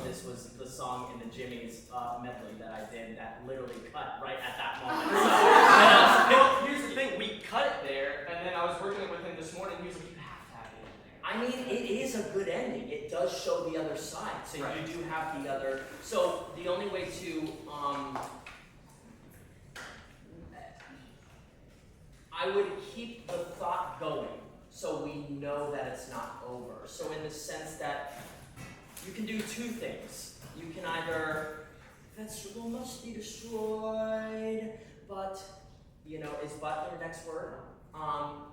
this was the song in the Jimmy's medley that I did that literally cut right at that moment. Well, here's the thing, we cut it there, and then I was working it with him this morning, he was like, you have to have it in there. I mean, it is a good ending. It does show the other side. So Right. you do have the other. So the only way to, I would keep the thought going so we know that it's not over. So in the sense that you can do two things. You can either, vegetable must be destroyed, but, is but the next word?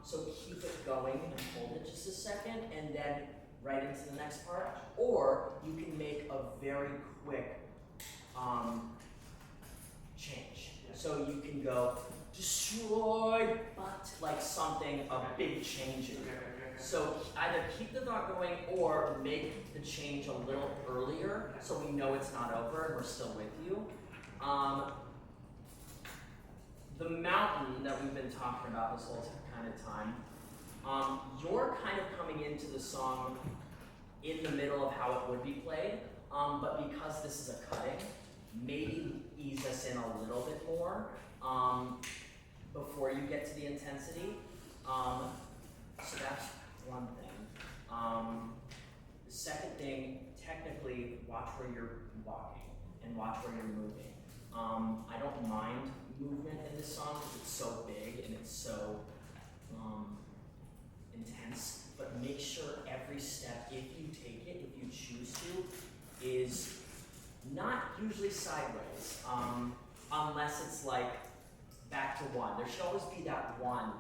So keep it going and hold it just a second and then right into the next part. Or you can make a very quick change. So you can go, destroyed, but like something, a big change in it. So either keep the thought going or make the change a little earlier so we know it's not over and we're still with you. The mountain that we've been talking about this whole kind of time, you're kind of coming into the song in the middle of how it would be played, but because this is a cutting, maybe ease us in a little bit more before you get to the intensity. So that's one thing. The second thing, technically, watch where you're walking and watch where you're moving. I don't mind movement in this song because it's so big and it's so intense, but make sure every step, if you take it, if you choose to, is not usually sideways, unless it's like back to one. There should always be that one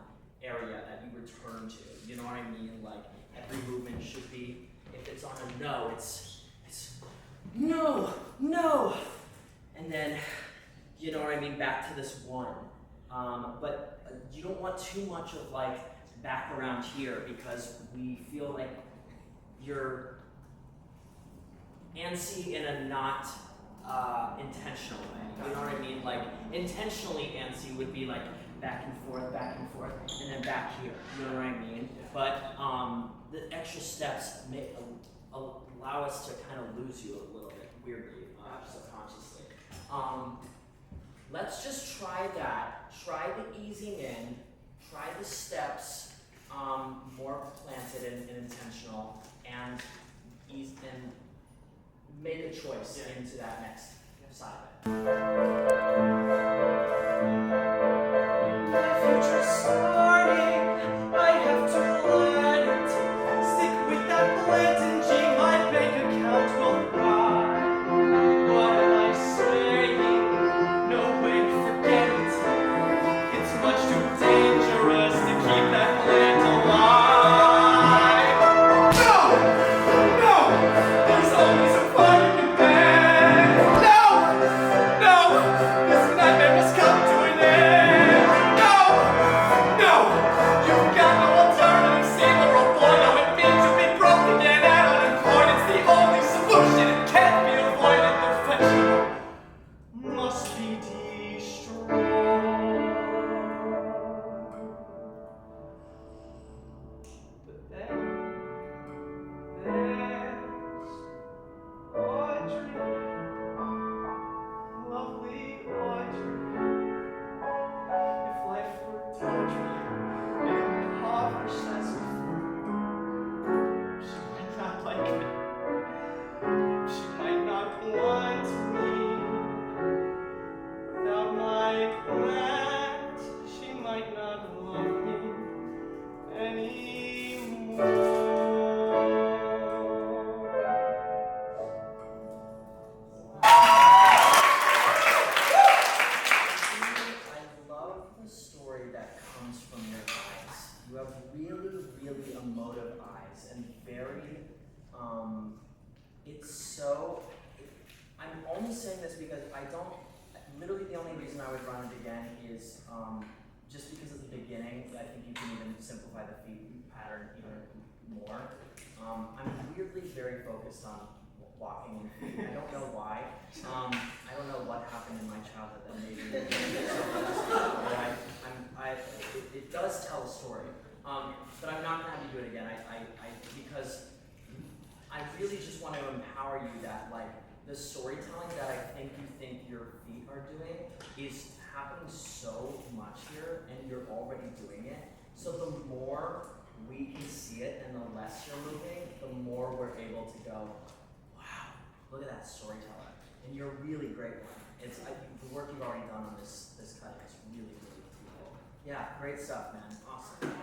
area that you return to. You know what I mean? Like every movement should be, if it's on a no, it's no, no. And then, you know what I mean, back to this one. But you don't want too much of like back around here because we feel like you're antsy in a not intentional way. You know what I mean? Like intentionally antsy would be like back and forth, and then back here. You know what I mean? But the extra steps may allow us to kind of lose you a little bit weirdly, subconsciously. Let's just try that. Try the easing in. Try the steps more planted and intentional, and ease and make a choice into that next side of it. My future's starting, I have to let it stick with that plant and G, my bank account will cry. What am I saying? No way, forget it. It's much too dangerous to keep that plant alive. No! No! There's always a fire in bed. No! No! This nightmare must come to an end. No! No! You've got no alternative, sailor or boy. No, it means you've been broken and out unemployed. It's the only solution. It can't be avoided. Perfection must be destroyed. But then there's Audrey, lovely Audrey. If life were tawdry and impoverished as before, she might not like me. She might not want me. Without my plant, she might not love me anymore. I love the story that comes from your eyes. You have really, really emotive eyes and very, it's so, I'm only saying this because literally the only reason I would run it again is just because at the beginning, I think you can even simplify the feet pattern even more. I'm weirdly very focused on walking and feet. I don't know why. I don't know what happened in my childhood that made me so focused. But it does tell a story. But I'm not going to have to do it again. Because I really just want to empower you that like the storytelling that I think your feet are doing is happening so much here, and you're already doing it. So the more we can see it and the less you're moving, the more we're able to go, wow, look at that storyteller. And you're a really great one. It's the work you've already done on this cutting is really, really cool. Yeah, great stuff, man. Awesome.